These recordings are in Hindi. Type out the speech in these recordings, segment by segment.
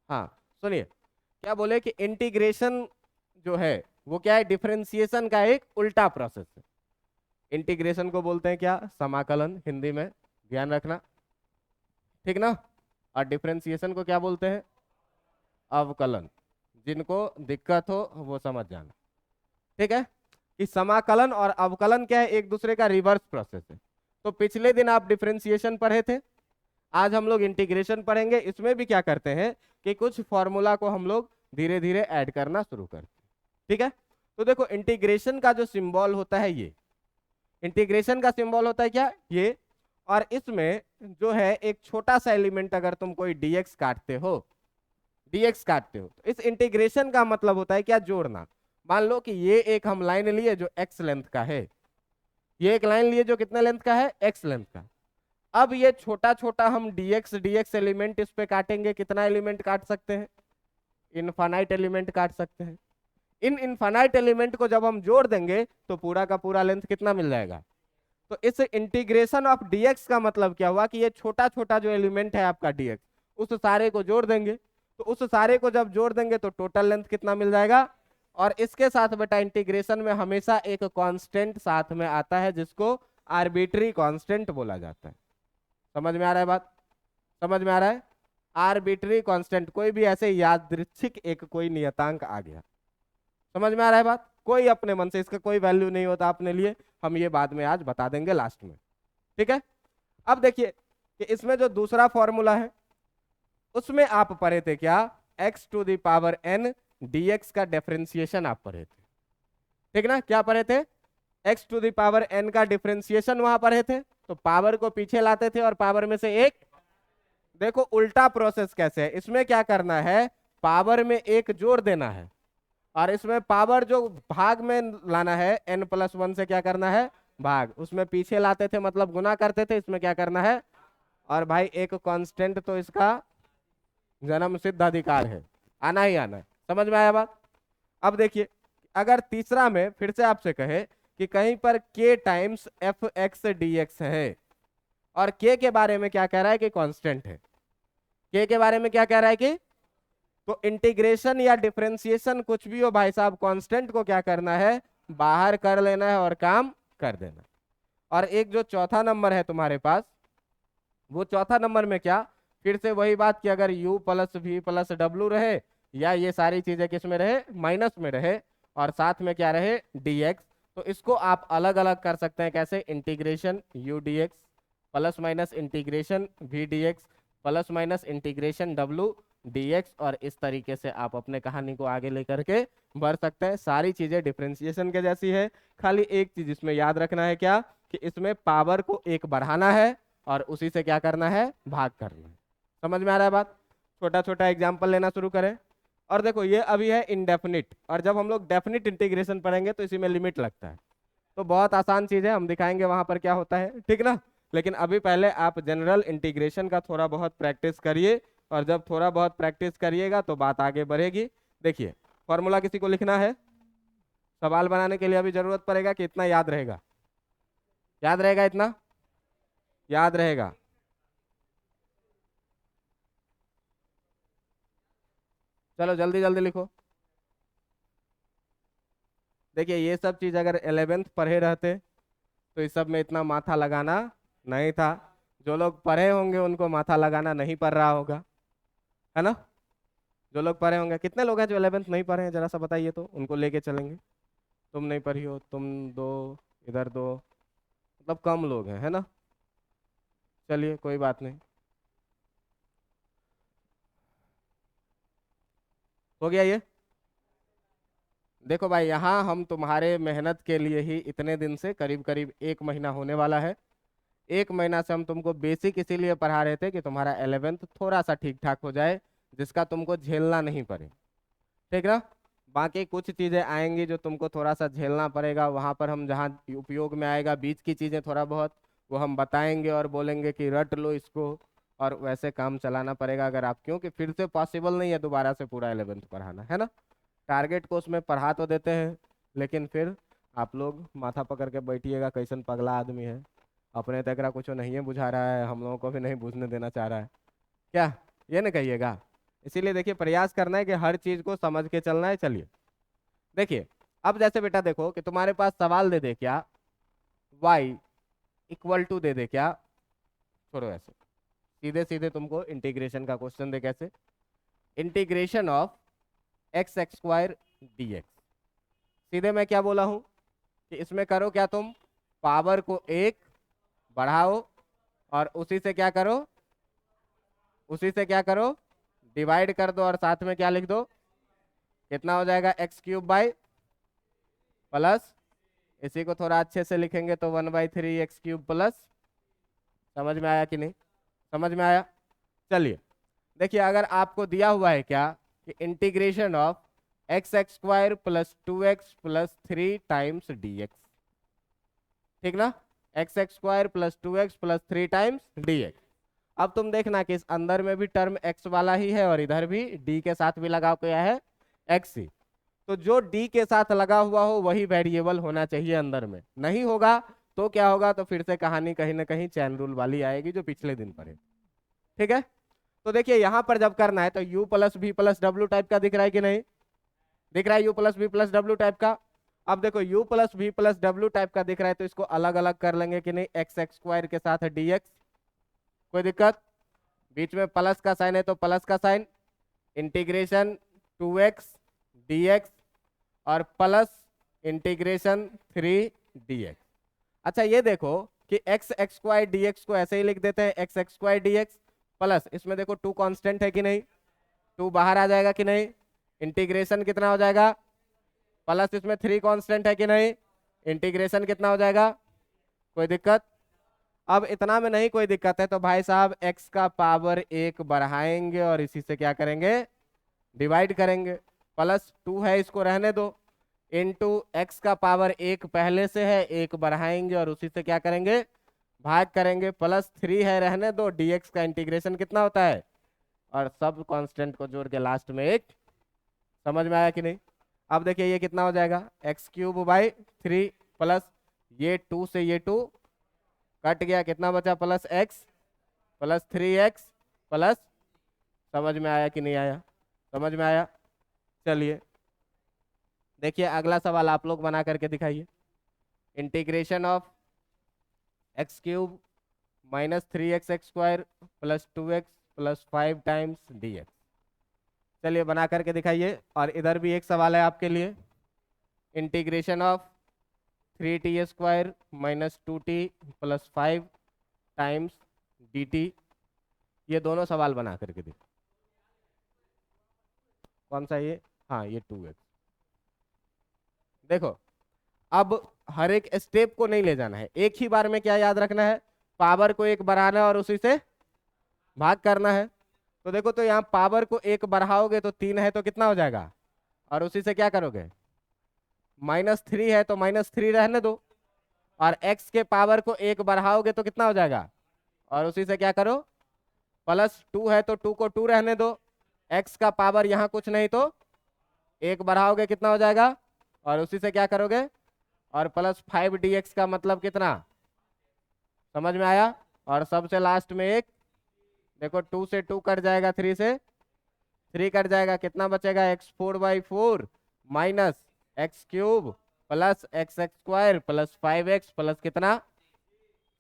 हाँ सुनिए, क्या बोले कि इंटीग्रेशन जो है वो क्या है, डिफरेंशिएशन का एक उल्टा प्रोसेस है। इंटीग्रेशन को बोलते हैं क्या, समाकलन हिंदी में, ध्यान रखना, ठीक ना। और डिफरेंशिएशन को क्या बोलते हैं, अवकलन। जिनको दिक्कत हो वो समझ जाना, ठीक है। कि समाकलन और अवकलन क्या है, एक दूसरे का रिवर्स प्रोसेस है। तो पिछले दिन आप डिफरेंशिएशन पढ़े थे, आज हम लोग इंटीग्रेशन पढ़ेंगे। इसमें भी क्या करते हैं कि कुछ फॉर्मूला को हम लोग धीरे धीरे ऐड करना शुरू करते हैं, ठीक है। तो देखो इंटीग्रेशन का जो सिंबल होता है, ये इंटीग्रेशन का सिंबल होता है क्या, ये। और इसमें जो है एक छोटा सा एलिमेंट, अगर तुम कोई डीएक्स काटते हो, डीएक्स काटते हो, तो इस इंटीग्रेशन का मतलब होता है क्या, जोड़ना। मान लो कि ये एक हम लाइन लिए जो एक्स लेंथ का है, ये एक लाइन लिए जो कितने लेंथ का है, एक्स लेंथ का। अब ये छोटा छोटा हम डीएक्स डीएक्स एलिमेंट इस पे काटेंगे, कितना एलिमेंट काट सकते हैं, इनफाइनाइट एलिमेंट काट सकते हैं। इन इनफाइनाइट एलिमेंट को जब हम जोड़ देंगे तो पूरा का पूरा लेंथ कितना मिल जाएगा। तो इस इंटीग्रेशन ऑफ डीएक्स का मतलब क्या हुआ कि ये छोटा छोटा जो एलिमेंट है आपका डीएक्स, उस सारे को जोड़ देंगे। तो उस सारे को जब जोड़ देंगे तो टोटल लेंथ कितना मिल जाएगा। और इसके साथ बेटा इंटीग्रेशन में हमेशा एक कांस्टेंट साथ में आता है, जिसको आर्बिट्री कांस्टेंट बोला जाता है। समझ में आ रहा है बात, समझ में आ रहा है। आर्बिट्री कांस्टेंट, कोई भी ऐसे यादृच्छिक एक कोई नियतांक आ गया, समझ में आ रहा है बात। कोई अपने मन से, इसका कोई वैल्यू नहीं होता अपने लिए, हम ये बाद में आज बता देंगे लास्ट में, ठीक है। अब देखिए कि इसमें जो दूसरा फॉर्मूला है उसमें आप पढ़े थे क्या, x to the power n dx का डिफरेंशिएशन आप पढ़े थे, ठीक ना। क्या पढ़े थे, x to the power n का डिफरेंशिएशन वहां पढ़े थे। तो पावर को पीछे लाते थे और पावर में से एक, देखो उल्टा प्रोसेस कैसे है, इसमें क्या करना है, पावर में एक जोड़ देना है, और इसमें पावर जो भाग में लाना है, n+1 से क्या करना है, भाग, उसमें पीछे लाते थे मतलब गुना करते थे, इसमें क्या करना है। और भाई एक कांस्टेंट तो इसका जन्म सिद्ध अधिकार है, आना ही आना है। समझ में आया बात। अब देखिए, अगर तीसरा में फिर से आपसे कहे कि कहीं पर k times F x D x है, और k के बारे में क्या कह रहा है कि कांस्टेंट है, k के बारे में क्या कह रहा है कि, तो इंटीग्रेशन या डिफरेंशिएशन कुछ भी हो भाई साहब, कांस्टेंट को क्या करना है, बाहर कर लेना है और काम कर देना। और एक जो चौथा नंबर है तुम्हारे पास, वो चौथा नंबर में क्या, फिर से वही बात कि अगर u plus V plus W रहे, या ये सारी चीजें किस में रहे, माइनस में रहे, और साथ में क्या रहे, dx, तो इसको आप अलग अलग कर सकते हैं। कैसे, integration u dx plus minus integration v dx plus minus integration w dx, और इस तरीके से आप अपने कहानी को आगे लेकर के बढ़ सकते हैं। सारी चीजें डिफरेंशिएशन के जैसी है, खाली एक चीज इसमें याद रखना है क्या, कि इसमें पावर को एक बढ़ाना है और उसी से क्या करना है, भाग करना है। समझ में आ रहा है बात। छोटा छोटा एग्जाम्पल लेना शुरू करें। और देखो ये अभी है इनडेफिनिट, और जब हम लोग डेफिनिट इंटीग्रेशन पढ़ेंगे तो इसी में लिमिट लगता है। तो बहुत आसान चीज है, हम दिखाएंगे वहां पर क्या होता है, ठीक ना। लेकिन अभी पहले आप जनरल इंटीग्रेशन का थोड़ा बहुत प्रैक्टिस करिए, और जब थोड़ा बहुत प्रैक्टिस करिएगा तो बात आगे बढ़ेगी। देखिए फॉर्मूला किसी को लिखना है, सवाल बनाने के लिए अभी जरूरत पड़ेगा कि इतना याद रहेगा, याद रहेगा, इतना याद रहेगा। चलो जल्दी जल्दी लिखो। देखिए ये सब चीज अगर 11th पढ़े रहते तो इस सब में इतना माथा लगाना नहीं था। जो लोग पढ़े होंगे उनको माथा लगाना नहीं पड़ रहा होगा, है ना। जो लोग पढ़े होंगे, कितने लोग हैं जो 11th नहीं पढ़े हैं, जरा सा बताइए तो उनको लेके चलेंगे। तुम नहीं पढ़ी हो, तुम दो, इधर दो, मतलब कम लोग हैं, है ना। चलिए कोई बात नहीं, हो गया ये। देखो भाई, यहाँ हम तुम्हारे मेहनत के लिए ही इतने दिन से, करीब करीब 1 महीना होने वाला है, 1 महीना से हम तुमको बेसिक इसीलिए पढ़ा रहे थे कि तुम्हारा 11th थोड़ा सा ठीक ठाक हो जाए, जिसका तुमको झेलना नहीं पड़े, ठीक ना। बाकी कुछ चीजें आएंगी जो तुमको थोड़ा सा झेलना पड़ेगा, वहां पर हम जहाँ उपयोग में आएगा बीच की चीजें थोड़ा बहुत वो हम बताएंगे और बोलेंगे कि रट लो इसको, और वैसे काम चलाना पड़ेगा अगर आप, क्योंकि फिर से पॉसिबल नहीं है दोबारा से पूरा 11th पढ़ाना, है ना। टारगेट को उसमें पढ़ा तो देते हैं, लेकिन फिर आप लोग माथा पकड़ के बैठिएगा, कैसन पगला आदमी है, अपने तक कुछ नहीं बुझा रहा है, हम लोगों को भी नहीं बुझने देना चाह रहा है क्या, ये ना कहिएगा। इसीलिए देखिए प्रयास करना है कि हर चीज को समझ के चलना है। चलिए देखिए, अब जैसे बेटा देखो कि तुम्हारे पास सवाल दे दे क्या, y इक्वल टू दे दे क्या, छोड़ो ऐसे, सीधे सीधे तुमको इंटीग्रेशन का क्वेश्चन दे, कैसे, integration of x x square D x. सीधे मैं क्या बोला हूं कि इसमें करो क्या, तुम पावर को एक बढ़ाओ और उसी से क्या करो, उसी से क्या करो, डिवाइड कर दो, और साथ में क्या लिख दो, कितना हो जाएगा, एक्स क्यूब बाई प्लस, इसी को थोड़ा अच्छे से लिखेंगे तो 1/3 एक्स क्यूब प्लस। समझ में आया कि नहीं, समझ में आया। चलिए देखिए, अगर आपको दिया हुआ है क्या कि integration of x x square plus 2x plus 3 times D x, ठीक ना, x x square plus 2x plus 3 times D x. अब तुम देखना कि इस अंदर में भी टर्म x वाला ही है और इधर भी d के साथ भी लगा क्या है, x ही। तो जो d के साथ लगा हुआ हो वही वेरिएबल होना चाहिए अंदर में, नहीं होगा तो क्या होगा, तो फिर से कहानी कहीं ना कहीं चैन रूल वाली आएगी जो पिछले दिन पढ़े। ठीक है, तो देखिए यहां पर जब करना है तो u plus v plus W type का दिख रहा है कि नहीं, दिख रहा है u plus v plus W type का। अब देखो u plus v plus W type का दिख रहा है तो इसको अलग अलग कर लेंगे कि नहीं, एक्स एक्स स्क्वायर के साथ dx, कोई दिक्कत, बीच में प्लस का साइन है तो प्लस का साइन, इंटीग्रेशन 2x dx और प्लस इंटीग्रेशन 3 dx। अच्छा ये देखो कि एक्स एक्स स्क्वायर dx को ऐसे ही लिख देते हैं, x x square dx plus, इसमें देखो 2 कांस्टेंट है कि नहीं, 2 बाहर आ जाएगा कि नहीं, इंटीग्रेशन कितना हो जाएगा, प्लस इसमें 3 कांस्टेंट है कि नहीं, इंटीग्रेशन कितना हो जाएगा, कोई दिक्कत। अब इतना में नहीं कोई दिक्कत है तो भाई साहब x का पावर 1 बढ़ाएंगे और इसी से क्या करेंगे, डिवाइड करेंगे, प्लस 2 है इसको रहने दो, इनटू एक्स का पावर 1 पहले से है, 1 बढ़ाएंगे और उसी से क्या करेंगे, भाग करेंगे, प्लस 3 है रहने दो, dx का इंटीग्रेशन कितना होता है, और सब कांस्टेंट को जोड़ के लास्ट में एक। समझ में आया कि नहीं। अब देखिए ये कितना हो जाएगा, एक्स क्यूब बाई 3 प्लस ये 2 से ये 2 कट गया, कितना बचा, plus x plus 3x plus, समझ में आया कि नहीं आया, समझ में आया। चलिए देखिए अगला सवाल आप लोग बना करके दिखाइए, integration of x cube minus 3x x square plus 2x plus 5 times dx। चलिए बना करके दिखाइए, और इधर भी एक सवाल है आपके लिए, integration of 3t square minus 2t plus 5 times dt। ये दोनों सवाल बना करके देखो, कौन सा ये, हाँ ये 2x। देखो अब हर एक स्टेप को नहीं ले जाना है, एक ही बार में क्या याद रखना है, पावर को 1 बढ़ाना है और उसी से भाग करना है। तो देखो तो यहाँ पावर को 1 बढ़ाओगे तो 3 है तो कितना हो जाएगा, और उसी से क्या करोगे, -3 है तो -3 रहने दो, और x के पावर को 1 बढ़ाओगे तो कितना हो जाएगा, और उसी से क्या करो, +2 है तो 2 को 2 रहने दो, x का पावर यहाँ कुछ नहीं तो 1 बढ़ाओगे कितना हो जाएगा, और उसी से क्या करोगे, और +5 dx का मतलब कितना, समझ में आया। और सबसे लास्ट में एक, देखो 2 से 2 कट जाएगा, 3 से 3 कट जाएगा, कितना बचेगा, x4/4 minus x cube plus x x square plus 5x plus कितना,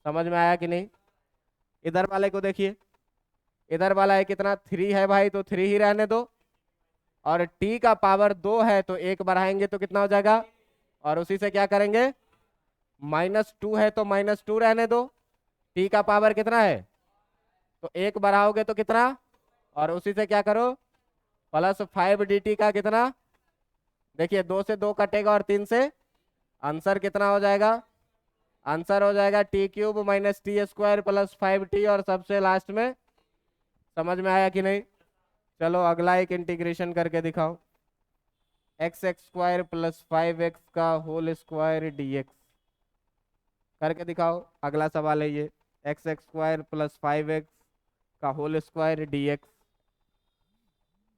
समझ में आया कि नहीं। इधर वाले को देखिए, इधर वाला है कितना, 3 है भाई तो 3 ही रहने दो, और t का पावर 2 है तो 1 बढ़ाएंगे तो कितना हो जाएगा, और उसी से क्या करेंगे, -2 है तो -2 रहने दो, t का पावर कितना है तो 1 बढ़ाओगे तो कितना, और उसी से क्या करो, +5 dt का कितना, देखिए 2 से 2 कटेगा और 3 से, आंसर कितना हो जाएगा, आंसर हो जाएगा t³ minus T square plus 5t, और सबसे लास्ट में, समझ में आया कि नहीं। चलो अगला एक इंटीग्रेशन करके दिखाओ, x x square plus 5x का होल स्क्वायर dx, करके दिखाओ। अगला सवाल है ये, x x square plus 5x का होल स्क्वायर dx,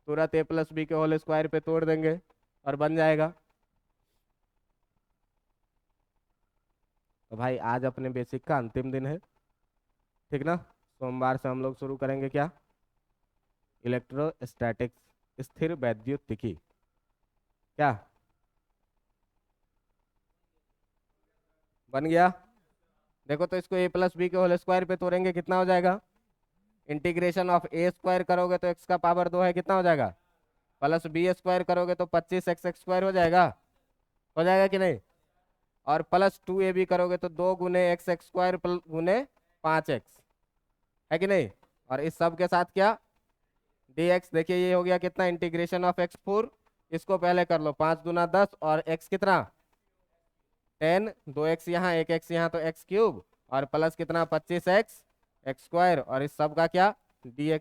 तुरंत a प्लस बी के होल स्क्वायर पे तोड़ देंगे और बन जाएगा। तो भाई आज अपने बेसिक का अंतिम दिन है, ठीक ना, सोमवार से हम लोग शुरू करेंगे क्या, इलेक्ट्रोस्टैटिक्स स्थिर वैद्युतिकी। क्या बन गया? देखो तो इसको a+b के होल स्क्वायर पे तोड़ेंगे, कितना हो जाएगा? इंटीग्रेशन ऑफ a स्क्वायर करोगे तो x का पावर 2 है, कितना हो जाएगा? प्लस बी स्क्वायर करोगे तो 25x स्क्वायर हो जाएगा कि नहीं? और प्लस 2ab करोगे तो 2 गुने एक्स स्क्वायर गुने 5x, है कि नहीं? और इस सब के साथ क्या? dx। देखिए ये हो गया कितना? इंटीग्रेशन ऑफ x4, इसको पहले कर लो, 5 दूना 10 और x कितना? 10, 2x यहाँ 1x यहाँ, तो x³ और प्लस कितना? 25x स्क्वायर और इस सब का क्या? dx।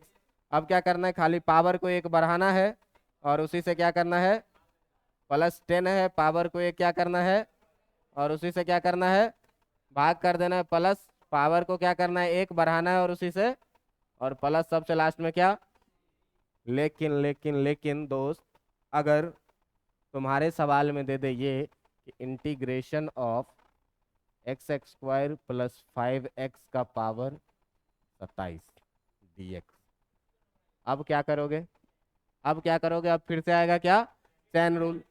अब क्या करना है? खाली पावर को एक बढ़ाना है और उसी से क्या करना है? प्लस 10 है, पावर को एक क्या करना है और उसी से क्या करना है? भाग कर देना है। प्लस पावर को क्या करना है? एक बढ़ाना है और उसी से, और प्लस सबसे लास्ट में क्या? लेकिन लेकिन लेकिन दोस्त, अगर तुम्हारे सवाल में दे दे ये कि integration of x square plus 5x का पावर 27 dx, अब क्या करोगे? अब क्या करोगे? अब फिर से आएगा क्या? Chain rule.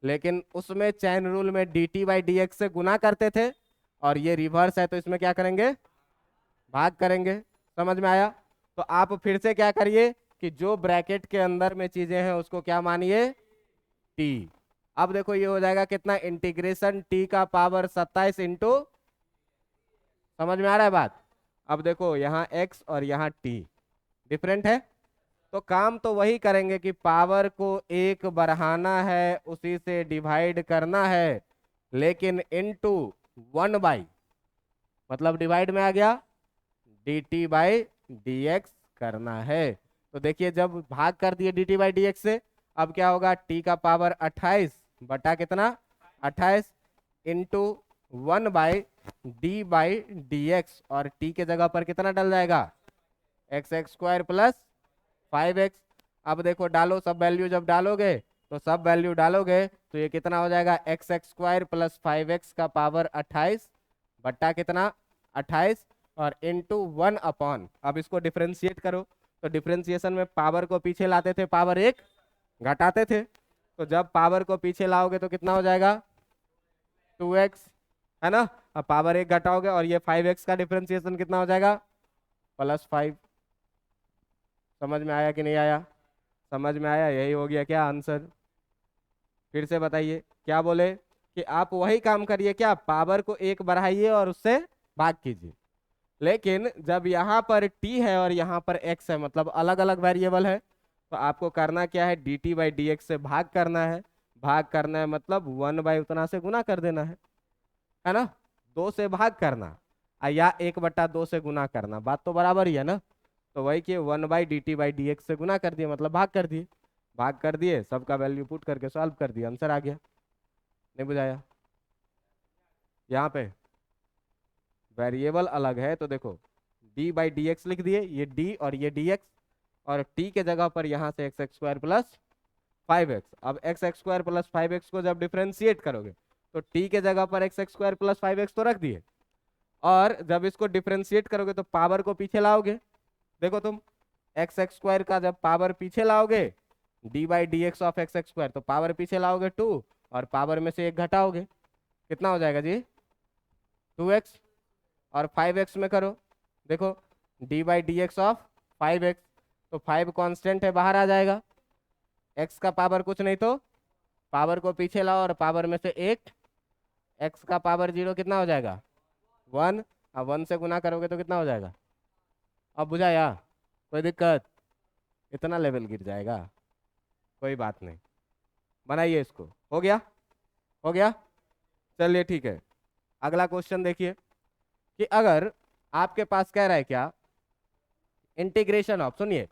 लेकिन उसमें चैन रूल में dt/dx से गुना करते थे और ये रिवर्स है तो इसमें क्या करेंगे? भाग करेंगे। समझ में आया? तो आप फिर से क्या करिए कि जो ब्रैकेट के अंदर में चीजें हैं उसको क्या मानिए? t। अब देखो ये हो जाएगा कितना? इंटीग्रेशन t का पावर 27 इंटू, समझ में आ रहा है बात? अब देखो यहाँ x और यहाँ t डिफरेंट है, तो काम तो वही करेंगे कि पावर को एक बढ़ाना है, उसी से डिवाइड करना है, लेकिन इनटू 1/, मतलब डिवाइड में आ गया, dt/dx करना है। तो देखिए जब भाग कर दिए dt/dx से, अब क्या होगा? t का पावर 28 बटा कितना? 28 इंटू 1/d/dx, और t के जगह पर कितना डल जाएगा? x² plus 5x। अब देखो डालो सब वैल्यू, जब डालोगे तो सब वैल्यू डालोगे तो ये कितना हो जाएगा? x² प्लस 5x का पावर 28 बट्टा कितना? 28 और इंटू 1/। अब इसको डिफ्रेंशिएट करो, तो डिफ्रेंशिएशन में पावर को पीछे लाते थे, पावर एक घटाते थे, तो जब पावर को पीछे लाओगे तो कितना हो जाएगा? 2x, है ना? अब पावर एक घटाओगे और ये 5x का डिफ्रेंशिएशन कितना हो जाएगा? +5। समझ में आया कि नहीं आया? समझ में आया? यही हो गया क्या आंसर? फिर से बताइए, क्या बोले? कि आप वही काम करिए, क्या? पावर को एक बढ़ाइए और उससे भाग कीजिए। लेकिन जब यहाँ पर t है और यहाँ पर x है, मतलब अलग अलग वेरिएबल है, तो आपको करना क्या है? dt/dx से भाग करना है। भाग करना है मतलब 1/ उतना से गुना कर देना है ना? 2 से भाग करना या 1/2 से गुना करना, बात तो बराबर ही है ना? तो वही कि 1/dt/dx से गुना कर दिए, मतलब भाग कर दिए। भाग कर दिए, सबका वैल्यू पुट करके सॉल्व कर दिया, आंसर आ गया। नहीं बुझाया? यहाँ पे वेरिएबल अलग है तो देखो d/dx लिख दिए, ये d और ये dx, और t के जगह पर यहाँ से x² प्लस 5x। अब x² प्लस 5x को जब डिफ्रेंशिएट करोगे तो t के जगह पर x² प्लस 5x तो रख दिए, और जब इसको डिफ्रेंशिएट करोगे तो पावर को पीछे लाओगे। देखो तुम x² का जब पावर पीछे लाओगे, d/dx ऑफ x² तो पावर पीछे लाओगे 2 और पावर में से 1 घटाओगे, कितना हो जाएगा जी? 2x। और 5x में करो, देखो d/dx ऑफ 5x, तो 5 कांस्टेंट है, बाहर आ जाएगा। x का पावर कुछ नहीं तो पावर को पीछे लाओ और पावर में से 1, x का पावर 0 कितना हो जाएगा? 1। अब 1 से गुना करोगे तो कितना हो जाएगा? अब बुझाया? कोई दिक्कत? इतना लेवल गिर जाएगा? कोई बात नहीं, बनाइए इसको। हो गया? हो गया? चलिए ठीक है, अगला क्वेश्चन देखिए कि अगर आपके पास कह रहा है क्या? इंटीग्रेशन ऑफ, सुनिए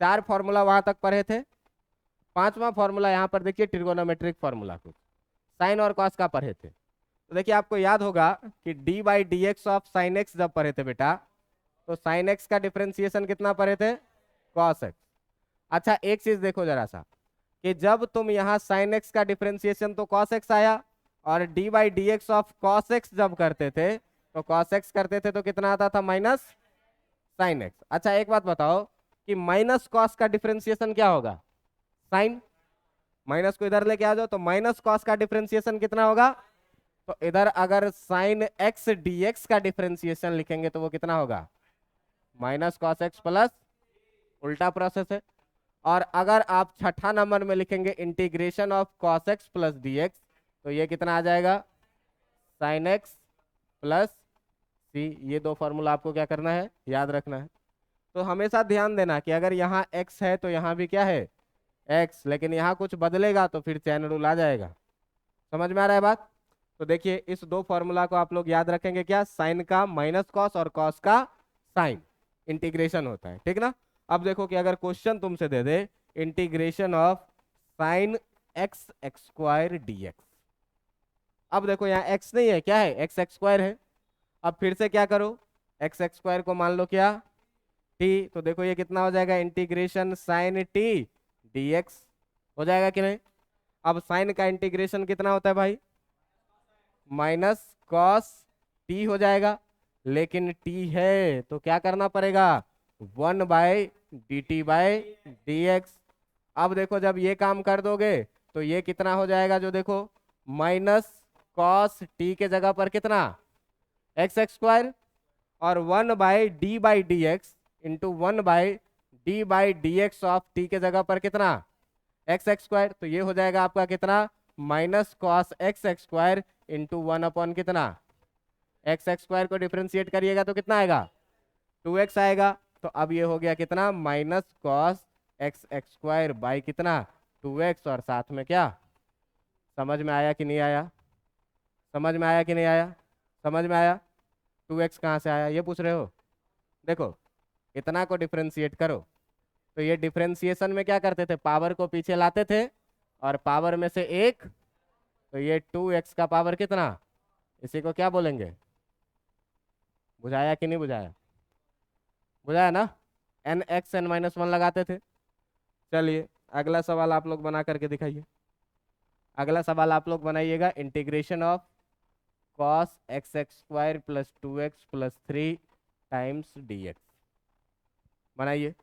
4 फॉर्मूला वहां तक पढ़े थे, 5वां फॉर्मूला यहाँ पर देखिए, ट्रिगोनोमेट्रिक फॉर्मूला कुछ साइन और कॉस का पढ़े थे। तो देखिए आपको याद होगा कि d/dx ऑफ साइन x जब पढ़े थे बेटा, तो साइन x का डिफरेंशिएशन कितना पढ़े थे? Cos x। अच्छा एक चीज देखो जरा सा, कि जब तुम यहाँ साइन x का डिफरेंशिएशन तो कॉस x आया, और d/dx ऑफ कॉस x जब करते थे तो कॉस x करते थे तो कितना आता था? Minus sine x। अच्छा एक बात बताओ, कि माइनस कॉस का डिफरेंशिएशन क्या होगा, साइन। माइनस को इधर लेके आ जाओ तो माइनस कॉस का डिफरेंशिएशन कितना होगा, तो इधर अगर साइन एक्स डीएक्स का डिफरेंशिएशन लिखेंगे तो वो कितना होगा, माइनस कॉस एक्स प्लस, उल्टा प्रोसेस है। और अगर आप छठा नंबर में लिखेंगे integration of cos x plus d x, तो ये कितना आ जाएगा, साइन एक्स प्लस सी। ये दो फॉर्मूला आपको क्या करना है, याद रखना है। तो हमेशा ध्यान देना कि अगर यहाँ x है तो यहाँ भी क्या है, x, लेकिन यहाँ कुछ बदलेगा तो फिर चैन रूल आ जाएगा। समझ में आ रहा है बात। तो देखिए इस दो फॉर्मूला को आप लोग याद रखेंगे, क्या, साइन का माइनस कॉस और कॉस का साइन, इंटीग्रेशन होता है, ठीक ना। अब देखो कि अगर क्वेश्चन तुमसे दे दे integration of sine x x square d, अब देखो यहाँ x नहीं है, क्या है, एक्स एक्स स्क्वायर है। अब फिर से क्या करो, एक्स एक्स स्क्वायर को मान लो क्या, t, तो देखो ये कितना हो जाएगा, इंटीग्रेशन साइन टी dx हो जाएगा कि नहीं। अब साइन का इंटीग्रेशन कितना होता है भाई, माइनस कॉस टी हो जाएगा, लेकिन t है तो क्या करना पड़ेगा, 1/dt/dx। अब देखो जब ये काम कर दोगे तो ये कितना हो जाएगा, जो देखो माइनस कॉस टी के जगह पर कितना, एक्स एक्स स्क्वायर, और 1/d/dx into 1/d/dx of T के जगह पर कितना, एक्स एक्स स्क्वायर। तो ये हो जाएगा आपका कितना, minus cos x x square into 1 कितना, एक्स एक्स स्क्वायर को डिफ्रेंशिएट करिएगा तो कितना आएगा, 2x आएगा। तो अब ये हो गया कितना, minus cos x x square by कितना, 2x, और साथ में क्या, समझ में आया कि नहीं आया, समझ में आया कि नहीं आया, समझ में आया। 2x कहाँ से आया ये पूछ रहे हो, देखो इतना को डिफ्रेंशिएट करो, तो ये डिफ्रेंशिएशन में क्या करते थे, पावर को पीछे लाते थे और पावर में से एक, तो ये 2x का पावर कितना, इसी को क्या बोलेंगे, बुझाया कि नहीं बुझाया, बुझाया ना, n(x(n-1) लगाते थे। चलिए अगला सवाल आप लोग बना करके दिखाइए। अगला सवाल आप लोग बनाइएगा, integration of cos x x square plus 2x plus 3 times dx। बनाइए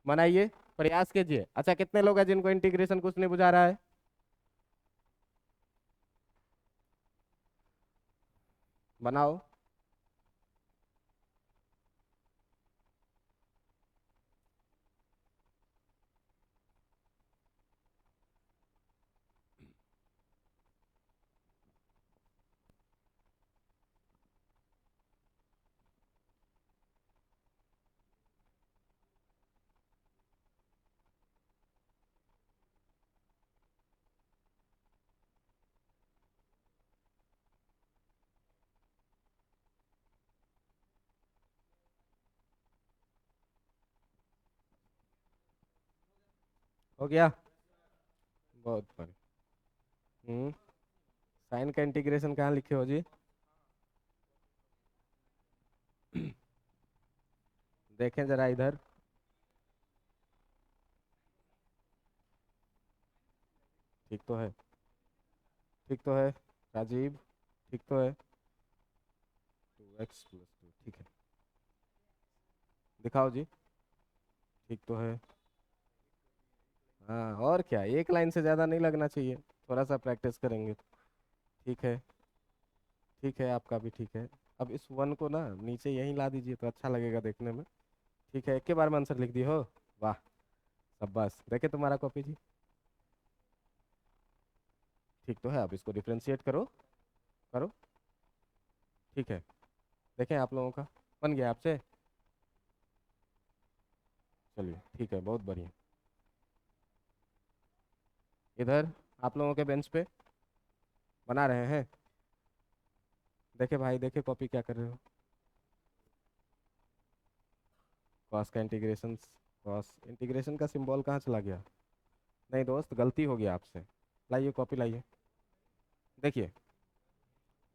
बनाइए, प्रयास कीजिए। अच्छा कितने लोग हैं जिनको इंटीग्रेशन कुछ नहीं बुझा रहा है, बनाओ। हो गया, बहुत बढ़िया। साइन का इंटीग्रेशन कहाँ लिखे हो जी, देखें जरा इधर, ठीक तो है, ठीक तो है राजीव, ठीक तो है, 2x प्लस 2, ठीक है, दिखाओ जी, ठीक तो है। हाँ और क्या, एक लाइन से ज़्यादा नहीं लगना चाहिए, थोड़ा सा प्रैक्टिस करेंगे। ठीक है, ठीक है, आपका भी ठीक है। अब इस 1 को ना नीचे यहीं ला दीजिए तो अच्छा लगेगा देखने में। ठीक है, एक के बार में आंसर लिख दिए हो, वाह, सब बस देखे तुम्हारा कॉपी जी, ठीक तो है। अब इसको डिफ्रेंशिएट करो, करो, ठीक है, देखें आप लोगों का बन गया आपसे, चलिए ठीक है, बहुत बढ़िया। इधर आप लोगों के बेंच पे बना रहे हैं, देखे भाई, देखे कॉपी क्या कर रहे हो, कॉस का इंटीग्रेशन, कॉस इंटीग्रेशन का सिंबल कहाँ चला गया, नहीं दोस्त गलती हो गया आपसे, लाइए कॉपी लाइए, देखिए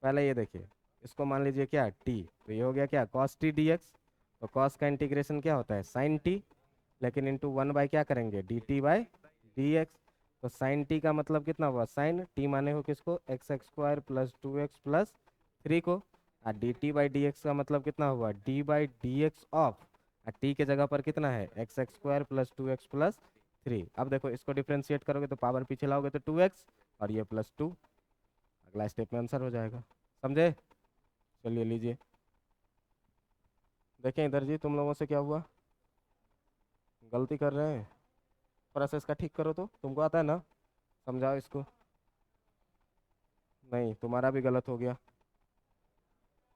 पहले ये देखिए, इसको मान लीजिए क्या टी, तो ये हो गया क्या, कॉस टी डी एक्स। तो कॉस का इंटीग्रेशन क्या होता है, साइन टी, लेकिन इंटू 1 क्या करेंगे, D t by d x. तो साइन टी का मतलब कितना हुआ, साइन टी माने हो किसको, x x square plus 2x plus 3 को, और D t by d x का मतलब कितना हुआ, D by d x of, T के जगह पर कितना है x x square plus 2x plus 3। अब देखो इसको डिफ्रेंशिएट करोगे तो पावर पीछे लाओगे तो 2x और ये प्लस 2, अगला स्टेप में आंसर हो जाएगा। समझे? चलिए लीजिए, देखें इधर जी, तुम लोगों से क्या हुआ, गलती कर रहे हैं, थोड़ा सा इसका ठीक करो तो, तुमको आता है ना, समझाओ इसको। नहीं, तुम्हारा भी गलत हो गया,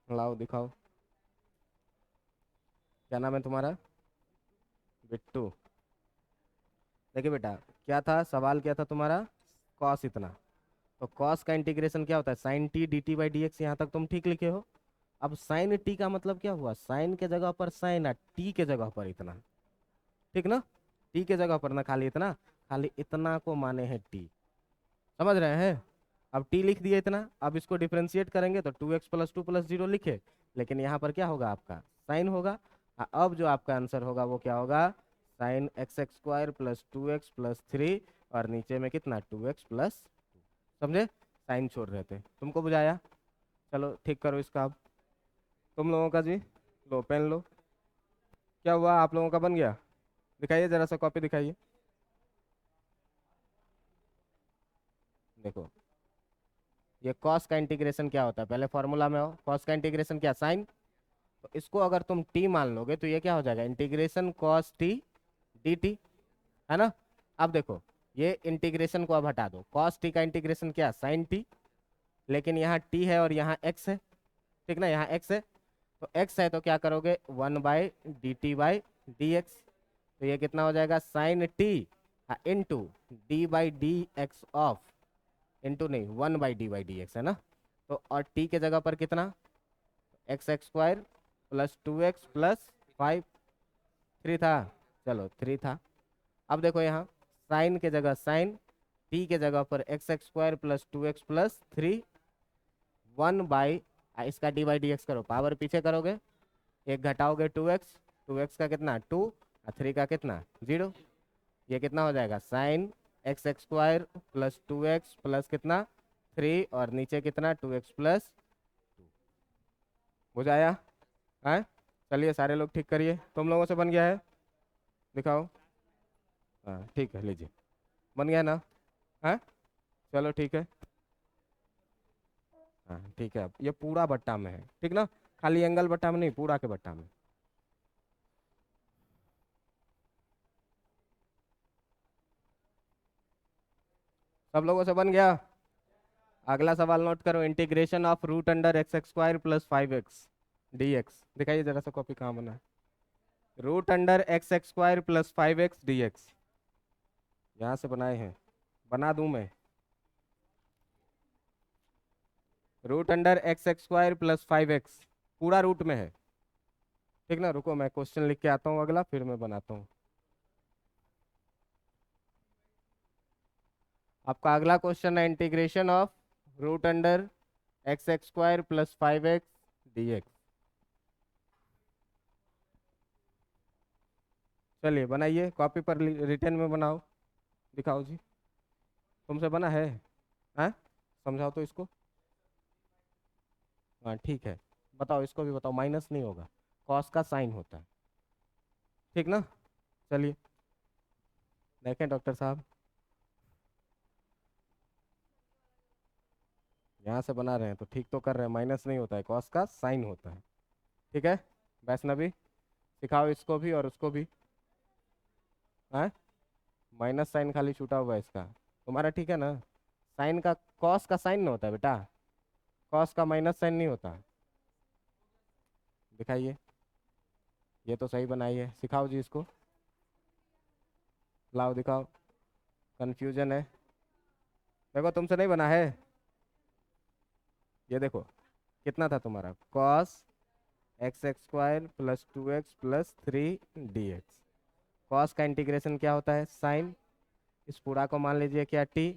लाओ दिखाओ, क्या नाम है तुम्हारा? बिट्टू। देखिए बेटा, क्या था सवाल, क्या था तुम्हारा, कॉस इतना, तो कॉस का इंटीग्रेशन क्या होता है, sine t d t by d x, यहाँ तक तुम ठीक लिखे हो। अब साइन टी का मतलब क्या हुआ, साइन के जगह पर साइन और टी के जगह पर इतना, ठीक ना, टी के जगह पर ना खाली इतना, खाली इतना को माने हैं टी, समझ रहे हैं? अब टी लिख दिए इतना, अब इसको डिफ्रेंशिएट करेंगे तो 2x प्लस 2 प्लस 0 लिखे, लेकिन यहाँ पर क्या होगा आपका साइन होगा। अब जो आपका आंसर होगा वो क्या होगा, sign x x square plus 2x plus 3 और नीचे में कितना 2x प्लस, समझे? साइन छोड़ रहे थे, तुमको बुझाया। चलो ठीक करो इसका अब, तुम लोगों का जी, लो पेन लो, क्या हुआ आप लोगों का बन गया? दिखाइए जरा सा कॉपी दिखाइए, देखो ये कॉस का इंटीग्रेशन क्या होता है, पहले फॉर्मूला में हो, कॉस का इंटीग्रेशन क्या, साइन, तो इसको अगर तुम टी मान लोगे तो ये क्या हो जाएगा, integration cos T d T, है ना? अब देखो ये इंटीग्रेशन को अब हटा दो, कॉस टी का इंटीग्रेशन क्या, साइन टी, लेकिन यहाँ टी है और यहाँ एक्स है, ठीक ना, यहाँ एक्स है, तो एक्स है तो क्या करोगे 1/dt/dx, तो ये कितना हो जाएगा sine t into d by d x of, into नहीं 1/d/dx है ना, तो और टी के जगह पर कितना x x square plus 2x plus 5, 3 था, चलो 3 था। अब देखो यहाँ साइन के जगह साइन, टी के जगह पर x x square plus 2x plus 3, 1 by, इसका डी बाई डी एक्स करो, पावर पीछे करोगे, एक घटाओगे 2x, 2x का कितना 2 और 3 का कितना 0, ये कितना हो जाएगा sign x x square plus 2x plus कितना 3 और नीचे कितना 2x प्लस 2, बुझाया है? चलिए सारे लोग ठीक करिए, तुम लोगों से बन गया है, दिखाओ। हाँ ठीक है, लीजिए, बन गया ना? हाँ चलो ठीक है, हाँ ठीक है, अब ये पूरा बट्टा में है, ठीक ना, खाली एंगल बट्टा में नहीं, पूरा के बट्टा में। सब लोगों से बन गया? अगला सवाल नोट करो, integration of root under x x square plus 5x d x, दिखाइए जरा सा कॉपी कहाँ बना है, root under x x square plus 5x d x, यहाँ से बनाए हैं, बना दूं मैं, root under x x square plus 5x पूरा रूट में है, ठीक ना, रुको मैं क्वेश्चन लिख के आता हूँ अगला, फिर मैं बनाता हूँ। आपका अगला क्वेश्चन है integration of root under x x square plus 5x d x, चलिए बनाइए, कॉपी पर रिटर्न में बनाओ, दिखाओ जी, तुमसे बना है? हाँ समझाओ तो इसको, हाँ ठीक है, बताओ इसको भी बताओ, माइनस नहीं होगा, कॉस का साइन होता है, ठीक ना? चलिए देखें डॉक्टर साहब, यहाँ से बना रहे हैं तो ठीक तो कर रहे हैं, माइनस नहीं होता है, कॉस का साइन होता है, ठीक है? वैष्णवी सिखाओ इसको भी और उसको भी, हाँ माइनस साइन खाली छूटा हुआ है इसका, तुम्हारा ठीक है ना? साइन का कॉस का साइन नहीं होता है बेटा, कॉस का माइनस साइन नहीं होता, दिखाइए, ये तो सही बनाई है, सिखाओ जी इसको, लाओ दिखाओ, कंफ्यूजन है, देखो तुमसे नहीं बना है, ये देखो कितना था तुम्हारा cos x x square plus 2x plus 3 dx, cos का इंटीग्रेशन क्या होता है साइन, इस पूरा को मान लीजिए क्या टी,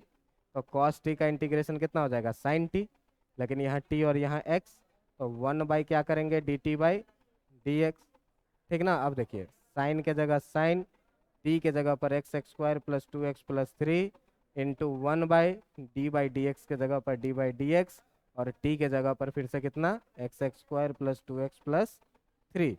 तो कॉस टी का इंटीग्रेशन कितना हो जाएगा साइन टी, लेकिन यहाँ टी और यहाँ एक्स, तो 1 बाई क्या करेंगे D t by d x, ठीक ना? अब देखिए साइन के जगह साइन, टी के जगह पर x x square plus 2x plus 3 into 1/d/dx के जगह पर d/dx, और t के जगह पर फिर से कितना x x square plus 2x plus 3,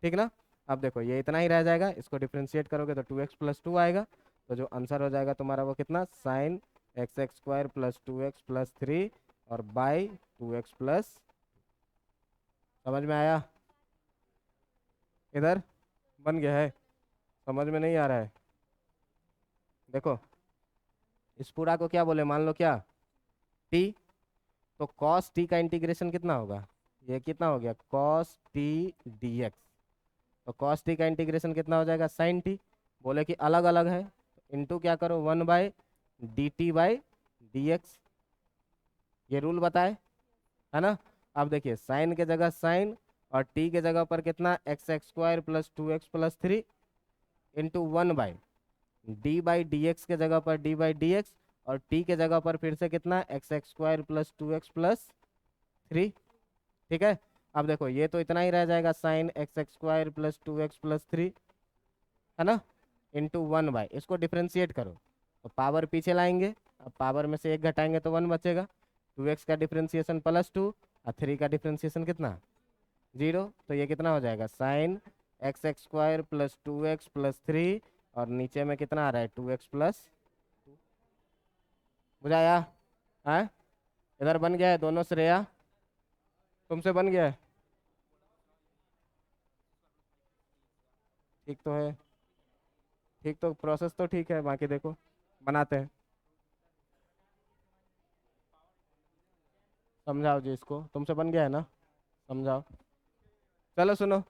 ठीक ना? अब देखो ये इतना ही रह जाएगा, इसको डिफ्रेंशिएट करोगे तो 2x+2 आएगा। तो जो आंसर हो जाएगा तुम्हारा वो कितना, साइन x² प्लस 2x+3 और बाई 2x+। समझ में आया? इधर बन गया है? समझ में नहीं आ रहा है? देखो इस पूरा को क्या बोले, मान लो क्या, t। तो cos t का इंटीग्रेशन कितना होगा, ये कितना हो गया cos t dx। तो cos t का इंटीग्रेशन कितना हो जाएगा, sin t। बोले कि अलग अलग है, इनटू क्या करो 1/dt/dx। ये रूल बताए, है ना? अब देखिए साइन के जगह साइन और t के जगह पर कितना x² plus 2x+3 into 1/d/dx के जगह पर d/dx और t के जगह पर फिर से कितना x² प्लस 2x+3। ठीक है, अब देखो ये तो इतना ही रह जाएगा साइन x² प्लस 2x+3, है ना, इंटू 1/, इसको डिफ्रेंशिएट करो तो पावर पीछे लाएंगे, अब पावर में से एक घटाएंगे तो 1 बचेगा। 2x का डिफ्रेंशिएशन +2 और 3 का डिफ्रेंशिएशन कितना 0। तो ये कितना हो जाएगा साइन x² प्लस 2x+3 और नीचे में कितना आ रहा है 2x+। बुझाया? है? इधर बन गया है दोनों श्रेया, तुमसे बन गया है? ठीक तो है, ठीक तो प्रोसेस तो ठीक है, बाकी देखो बनाते हैं। समझाओ जी इसको, तुमसे बन गया है ना, समझाओ। चलो सुनो,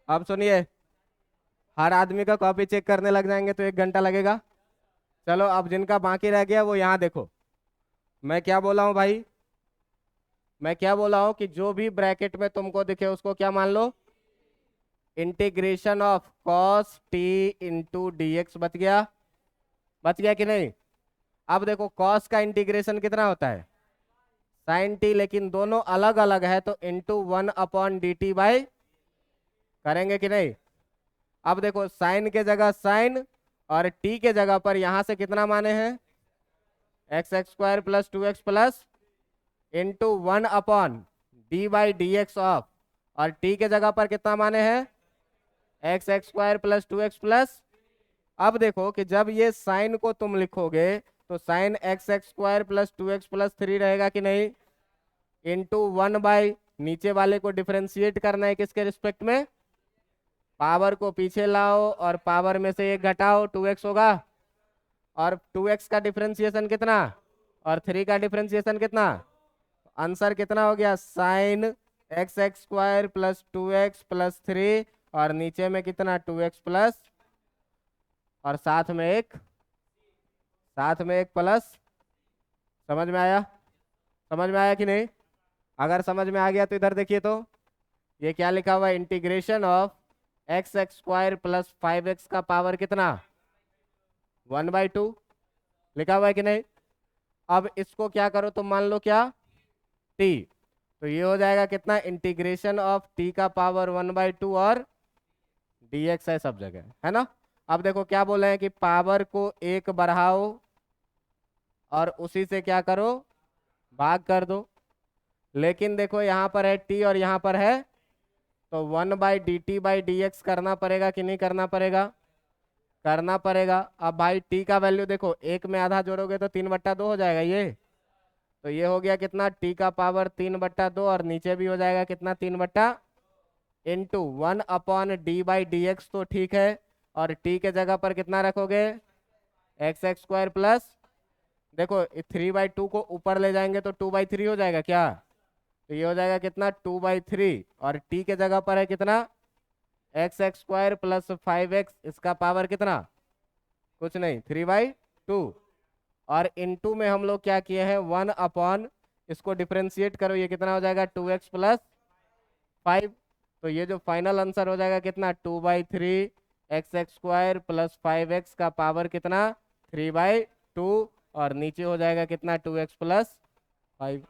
अब सुनिए, हर आदमी का कॉपी चेक करने लग जाएंगे तो 1 घंटा लगेगा। चलो अब जिनका बाकी रह गया वो यहाँ देखो, मैं क्या बोला हूँ भाई, मैं क्या बोला हूँ कि जो भी ब्रैकेट में तुमको दिखे उसको क्या मान लो, integration of cos t into dx। बच गया? बच गया कि नहीं? अब देखो कॉस का इंटीग्रेशन कितना होता है साइन टी, लेकिन दोनों अलग अलग है तो इंटू 1/dt/, करेंगे कि नहीं? अब देखो साइन के जगह साइन और टी के जगह पर यहां से कितना माने हैं x² plus 2x plus into 1/d/dx of, और टी के जगह पर कितना माने हैं x² प्लस 2x प्लस। अब देखो कि जब ये साइन को तुम लिखोगे तो साइन x² प्लस 2x+3 रहेगा कि नहीं, इंटू 1/, नीचे वाले को डिफरेंशिएट करना है किसके रिस्पेक्ट में, पावर को पीछे लाओ और पावर में से एक घटाओ 2x होगा, और 2x का डिफरेंशिएशन कितना और 3 का डिफरेंशिएशन कितना, आंसर कितना हो गया साइन x² प्लस 2x+3 और नीचे में कितना 2x प्लस और साथ में एक प्लस। समझ में आया? समझ में आया कि नहीं? अगर समझ में आ गया तो इधर देखिए, तो ये क्या लिखा हुआ है, integration of x² plus 5x का पावर कितना 1/2 लिखा हुआ है कि नहीं? अब इसको क्या करो तुम, मान लो क्या t, तो ये हो जाएगा कितना इंटीग्रेशन ऑफ t का पावर 1/2 और dx है सब जगह, है ना? अब देखो क्या बोले हैं कि पावर को 1 बढ़ाओ और उसी से क्या करो भाग कर दो, लेकिन देखो यहाँ पर है t और यहाँ पर है, तो 1/dt/dx करना पड़ेगा कि नहीं करना पड़ेगा, करना पड़ेगा। अब भाई t का वैल्यू देखो, 1 में आधा जोड़ोगे तो 3/2 हो जाएगा ये, तो ये हो गया कितना t का पावर 3/2 और नीचे भी हो जाएगा कितना 3 इंटू 1/d/dx, तो ठीक है, और t के जगह पर कितना रखोगे x² प्लस, देखो 3/2 को ऊपर ले जाएंगे तो 2/3 हो जाएगा क्या, तो ये हो जाएगा कितना 2/3, और t के जगह पर है कितना x² प्लस 5x, इसका पावर कितना कुछ नहीं 3/2, और इनटू में हम लोग क्या किए हैं 1/, इसको डिफरेंशिएट करो ये कितना हो जाएगा 2x प्लस 5, तो ये जो फाइनल आंसर हो जाएगा कितना 2/3 x² प्लस 5x का पावर कितना 3/2, और नीचे हो जाएगा कितना 2x प्लस 5।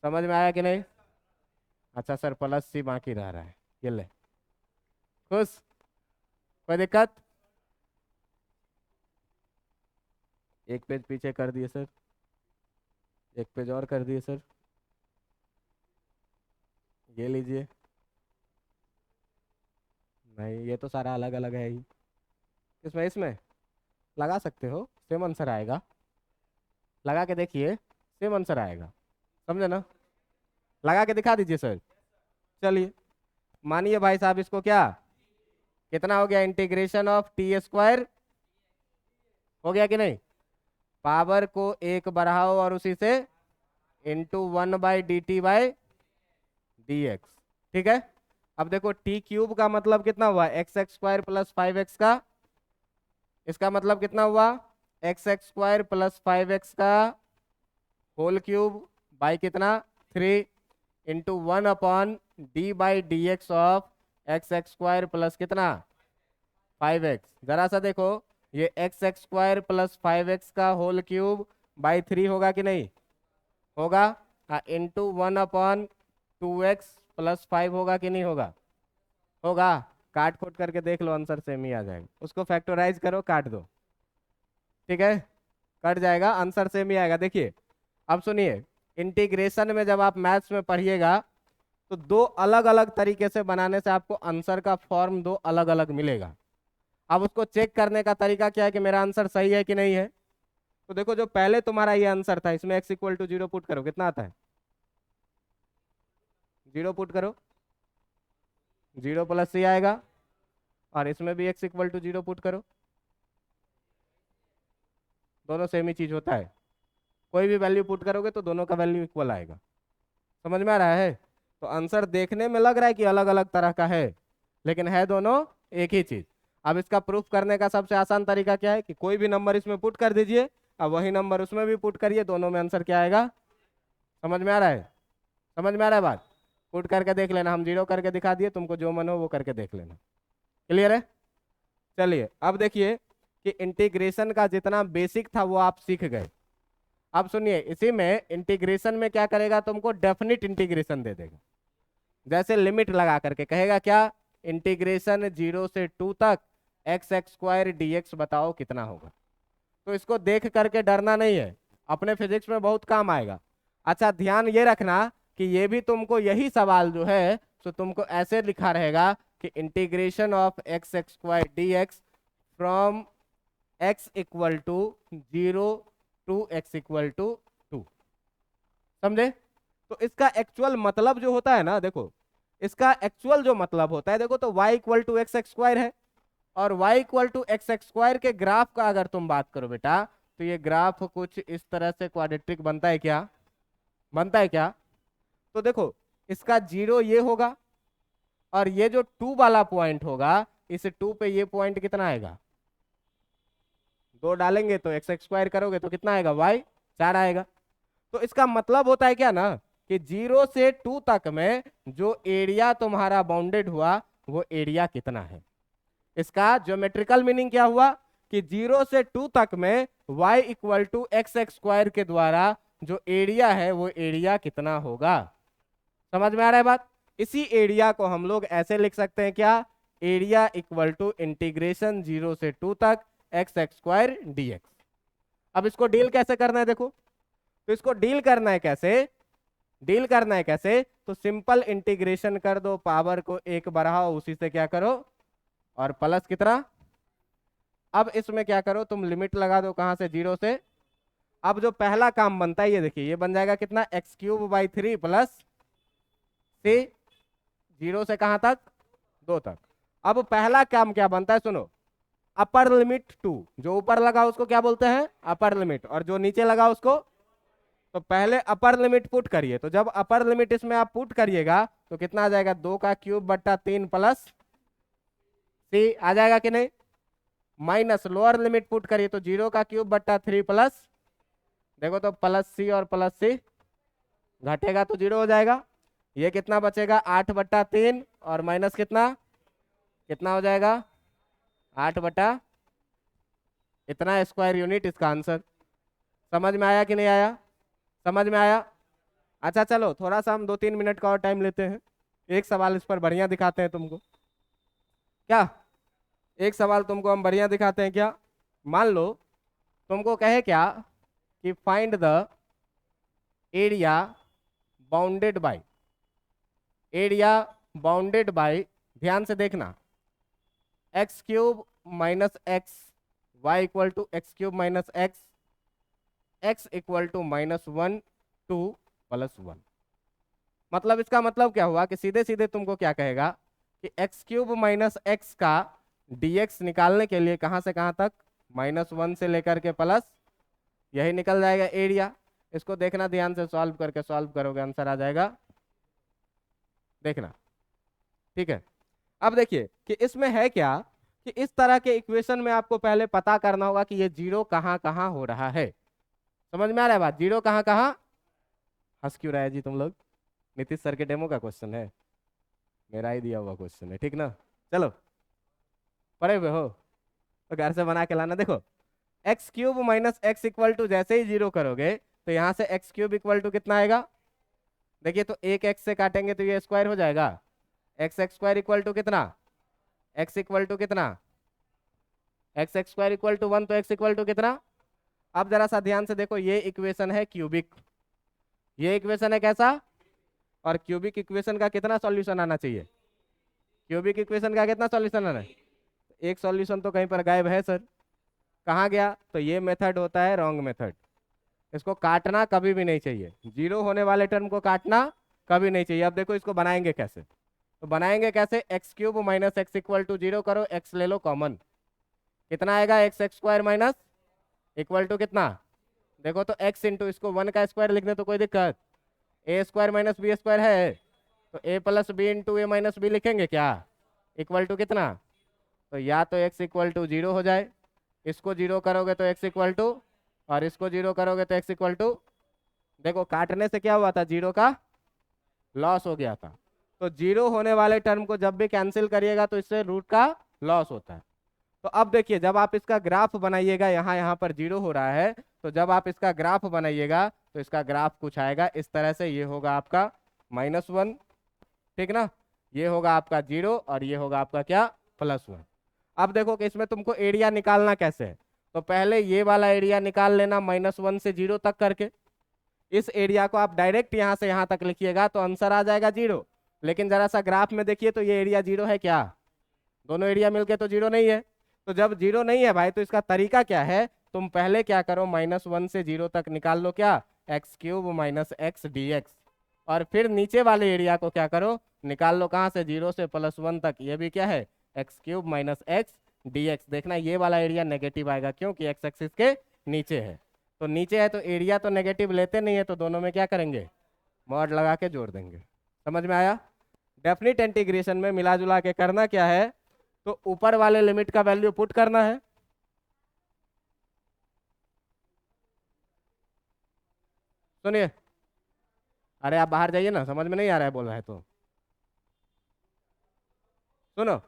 समझ में आया कि नहीं? अच्छा सर प्लस सी बाकी रह रहा है, ये ले खुश, कोई दिक्कत? एक पेज पीछे कर दिए सर, एक पेज और कर दिए सर, ये लीजिए, नहीं ये तो सारा अलग अलग है ही। इसमें इसमें लगा सकते हो, सेम आंसर आएगा। लगा के देखिए, सेम आंसर आएगा, समझे ना? लगा के दिखा दीजिए सर। चलिए, मानिए भाई साहब, इसको क्या, कितना हो गया, इंटीग्रेशन ऑफ टी स्क्वायर, हो गया कि नहीं? पावर को एक बढ़ाओ और उसी से इंटू 1/dt/dx, ठीक है। अब देखो, टी क्यूब का मतलब कितना हुआ, x² प्लस 5x का, इसका मतलब कितना हुआ, x² प्लस 5x का होल क्यूब बाई कितना, 3 into 1/d/dx of x² plus कितना, 5x। जरा सा देखो, ये x² प्लस 5x का होल क्यूब बाई 3 होगा कि नहीं, होगा। इंटू 1/2x प्लस 5 होगा कि नहीं होगा, होगा। काट खोट करके देख लो, आंसर सेम ही आ जाएगा। उसको फैक्टराइज करो, काट दो, ठीक है, कट जाएगा, आंसर सेम ही आएगा। देखिए, अब सुनिए, इंटीग्रेशन में जब आप मैथ्स में पढ़िएगा तो दो अलग अलग तरीके से बनाने से आपको आंसर का फॉर्म दो अलग अलग मिलेगा। अब उसको चेक करने का तरीका क्या है कि मेरा आंसर सही है कि नहीं है। तो देखो, जो पहले तुम्हारा ये आंसर था, इसमें x = 0 पुट करो, कितना आता है, 0 पुट करो, 0 प्लस c आएगा। और इसमें भी x = 0 पुट करो, दोनों सेम ही चीज होता है, कोई भी वैल्यू पुट करोगे तो दोनों का वैल्यू इक्वल आएगा। समझ में आ रहा है? तो आंसर देखने में लग रहा है कि अलग अलग तरह का है, लेकिन है दोनों एक ही चीज। अब इसका प्रूफ करने का सबसे आसान तरीका क्या है कि कोई भी नंबर इसमें पुट कर दीजिए, अब वही नंबर उसमें भी पुट करिए, दोनों में आंसर क्या आएगा। समझ में आ रहा है? समझ में आ रहा है बात? पुट करके देख लेना, हम 0 करके दिखा दिए, तुमको जो मन हो वो करके देख लेना। क्लियर है? चलिए, अब देखिए कि इंटीग्रेशन का जितना बेसिक था वो आप सीख गए। अब सुनिए, इसी में इंटीग्रेशन में क्या करेगा, तुमको डेफिनिट इंटीग्रेशन दे देगा। जैसे लिमिट लगा करके कहेगा क्या, इंटीग्रेशन 0 से 2 तक x² dx बताओ कितना होगा। तो इसको देख करके डरना नहीं है, अपने फिजिक्स में बहुत काम आएगा। अच्छा, ध्यान ये रखना कि ये भी तुमको यही सवाल जो है तो तुमको ऐसे लिखा रहेगा कि integration of x² dx from x = 0 to x = 2। समझे? तो इसका एक्चुअल मतलब जो होता है ना, देखो, इसका एक्चुअल जो मतलब होता है, देखो, तो y = x² है, और y = x² के ग्राफ का अगर तुम बात करो बेटा, तो ये ग्राफ कुछ इस तरह से क्वाड्रेटिक बनता है क्या, बनता है क्या? तो देखो, इसका 0 ये होगा, और ये जो 2 वाला पॉइंट होगा, इस 2 पे ये पॉइंट कितना आएगा, 2 डालेंगे तो x² करोगे तो कितना आएगा, y 4 आएगा। तो इसका मतलब होता है क्या ना, कि 0 से 2 तक में जो एरिया तुम्हारा बाउंडेड हुआ वो एरिया कितना है। इसका ज्योमेट्रिकल मीनिंग क्या हुआ कि 0 से 2 तक में y = x² के द्वारा जो एरिया है वो एरिया कितना होगा। समझ में आ रहा है बात? इसी एरिया को हम लोग ऐसे लिख सकते हैं क्या, एरिया = इंटीग्रेशन 0 से 2 तक x² dx। अब इसको डील कैसे करना है, देखो, तो इसको डील करना है कैसे, डील करना है कैसे, तो सिंपल इंटीग्रेशन कर दो, पावर को 1 बढ़ाओ, उसी से क्या करो, और प्लस कितना। अब इसमें क्या करो, तुम लिमिट लगा दो, कहां से, 0 से। अब जो पहला काम बनता है ये देखिए, ये बन जाएगा कितना, x³ / 3 प्लस c, 0 से कहां तक, 2 तक। अब पहला काम क्या बनता है, सुनो, अपर लिमिट 2, जो ऊपर लगा उसको क्या बोलते हैं, अपर लिमिट, और जो नीचे लगा उसको, तो पहले अपर लिमिट पुट करिए। तो जब अपर लिमिट इसमें आप पुट करिएगा तो कितना आ जाएगा, 2^³ / 3 प्लस c आ जाएगा कि नहीं। माइनस लोअर लिमिट पुट करिए, तो 0^³ / 3 प्लस, देखो तो प्लस c और प्लस c घटेगा तो 0 हो जाएगा। ये कितना बचेगा, 8/3, और माइनस कितना, कितना हो जाएगा, 8/ इतना स्क्वायर यूनिट इसका आंसर। समझ में आया कि नहीं आया? समझ में आया? अच्छा चलो, थोड़ा सा हम 2-3 मिनट का और टाइम लेते हैं, एक सवाल इस पर बढ़िया दिखाते हैं तुमको। क्या, एक सवाल तुमको हम बढ़िया दिखाते हैं क्या? मान लो तुमको कहे क्या कि find the area bounded by, area bounded by, ध्यान से देखना, x cube minus x, y equal to x cube minus x, x equal to -1 2 +1। मतलब इसका मतलब क्या हुआ कि सीधे सीधे तुमको क्या कहेगा कि एक्स क्यूब माइनस एक्स का dx निकालने के लिए कहां से कहां तक, -1 से लेकर के प्लस, यही निकल जाएगा एरिया। इसको देखना ध्यान से, सॉल्व करके सॉल्व करोगे आंसर आ जाएगा, देखना, ठीक है। अब देखिए कि इसमें है क्या कि इस तरह के इक्वेशन में आपको पहले पता करना होगा कि ये जीरो कहाँ कहाँ हो रहा है। समझ में आ रहा है बात, जीरो कहाँ कहाँ, हंस क्यों रहा है जी तुम लोग, नीतीश सर के डेमो का क्वेश्चन है, मेरा ही दिया हुआ क्वेश्चन है, ठीक ना। चलो पढ़े हुए हो तो घर से बना के लाना। देखो x cube minus x equal to, जैसे ही जीरो करोगे तो यहाँ से एक्स क्यूब इक्वल टू कितना आएगा, देखिए तो एक एक्स से काटेंगे तो ये स्क्वायर हो जाएगा, x x square equal to कितना, एक्स इक्वल टू कितना, x x square equal to 1, तो एक्स इक्वल टू कितना। अब जरा सा ध्यान से देखो, ये इक्वेशन है क्यूबिक, ये इक्वेशन है कैसा, और क्यूबिक इक्वेशन का कितना सॉल्यूशन आना चाहिए, क्यूबिक इक्वेशन का कितना सॉल्यूशन आना है, एक सॉल्यूशन तो कहीं पर गायब है सर, कहाँ गया, तो ये मेथड होता है रॉन्ग मेथड, इसको काटना कभी भी नहीं चाहिए, जीरो होने वाले टर्म को काटना कभी नहीं चाहिए। अब देखो इसको बनाएंगे कैसे, तो बनाएंगे कैसे, x cube minus x equal to zero करो, एक्स ले लो कॉमन, कितना आएगा, x x square minus equal to कितना, देखो तो एक्स इंटू, इसको 1 का स्क्वायर लिखने तो कोई दिक्कत, ए स्क्वायर माइनस बी स्क्वायर है, तो ए प्लस बी इंटू ए माइनस बी लिखेंगे क्या, इक्वल टू कितना, तो या तो एक्स इक्वल टू जीरो हो जाए, इसको जीरो करोगे तो एक्स इक्वल टू, और इसको जीरो करोगे तो एक्स इक्वल टू, देखो काटने से क्या हुआ था, जीरो का लॉस हो गया था, तो जीरो होने वाले टर्म को जब भी कैंसिल करिएगा तो इससे रूट का लॉस होता है। तो अब देखिए जब आप इसका ग्राफ बनाइएगा, यहाँ पर जीरो हो रहा है, तो जब आप इसका ग्राफ बनाइएगा तो इसका ग्राफ कुछ आएगा इस तरह से, ये होगा आपका -1, ठीक ना, ये होगा आपका जीरो, और ये होगा आपका क्या, +1। अब देखो कि इसमें तुमको एरिया निकालना कैसे है, तो पहले ये वाला एरिया निकाल लेना -1 से 0 तक करके, इस एरिया को आप डायरेक्ट यहाँ से यहाँ तक लिखिएगा तो आंसर आ जाएगा जीरो। लेकिन जरा सा ग्राफ में देखिए तो ये एरिया जीरो है क्या, दोनों एरिया मिलके तो जीरो नहीं है, तो जब जीरो नहीं है भाई तो इसका तरीका क्या है, तुम पहले क्या करो, -1 से 0 तक निकाल लो क्या, x cube minus x D, और फिर नीचे वाले एरिया को क्या करो, निकाल लो कहाँ से, 0 से +1 तक, ये भी क्या है, x cube minus x D. देखना ये वाला एरिया नेगेटिव आएगा क्योंकि एक्स एक्सिस के नीचे है, तो नीचे है तो एरिया तो नेगेटिव लेते नहीं है, तो दोनों में क्या करेंगे, मॉड लगा के जोड़ देंगे। समझ में आया। डेफिनिट इंटीग्रेशन में मिला जुला के करना क्या है, तो ऊपर वाले लिमिट का वैल्यू पुट करना है, सुनिए, अरे आप बाहर जाइए ना, समझ में नहीं आ रहा है बोल रहा है तो सुनो।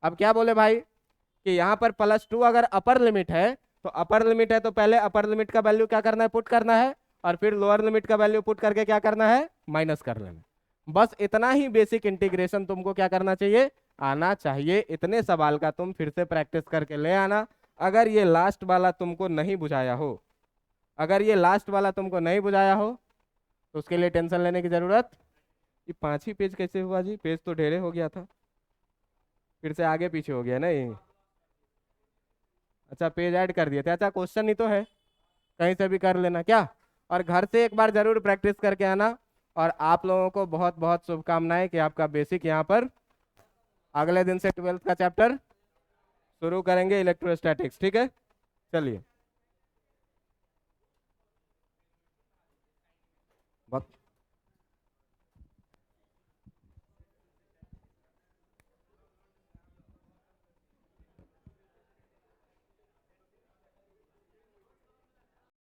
अब क्या बोले भाई कि यहाँ पर +2 अगर अपर लिमिट है, तो अपर लिमिट है तो पहले अपर लिमिट का वैल्यू क्या करना है, पुट करना है, और फिर लोअर लिमिट का वैल्यू पुट करके क्या करना है, माइनस कर लेना। बस इतना ही बेसिक इंटीग्रेशन तुमको क्या करना चाहिए, आना चाहिए। इतने सवाल का तुम फिर से प्रैक्टिस करके ले आना। अगर ये लास्ट वाला तुमको नहीं बुझाया हो, अगर ये लास्ट वाला तुमको नहीं बुझाया हो तो उसके लिए टेंशन लेने की जरूरत, ये 5 ही पेज कैसे हुआ जी, पेज तो ढेरे हो गया था, फिर से आगे पीछे हो गया नहीं, अच्छा पेज ऐड कर दिए थे, अच्छा क्वेश्चन ही तो है, कहीं से भी कर लेना क्या, और घर से एक बार जरूर प्रैक्टिस करके आना। और आप लोगों को बहुत बहुत शुभकामनाएं कि आपका बेसिक यहाँ पर अगले दिन से 12th का चैप्टर शुरू करेंगे, इलेक्ट्रोस्टैटिक्स, ठीक है। चलिए वक्त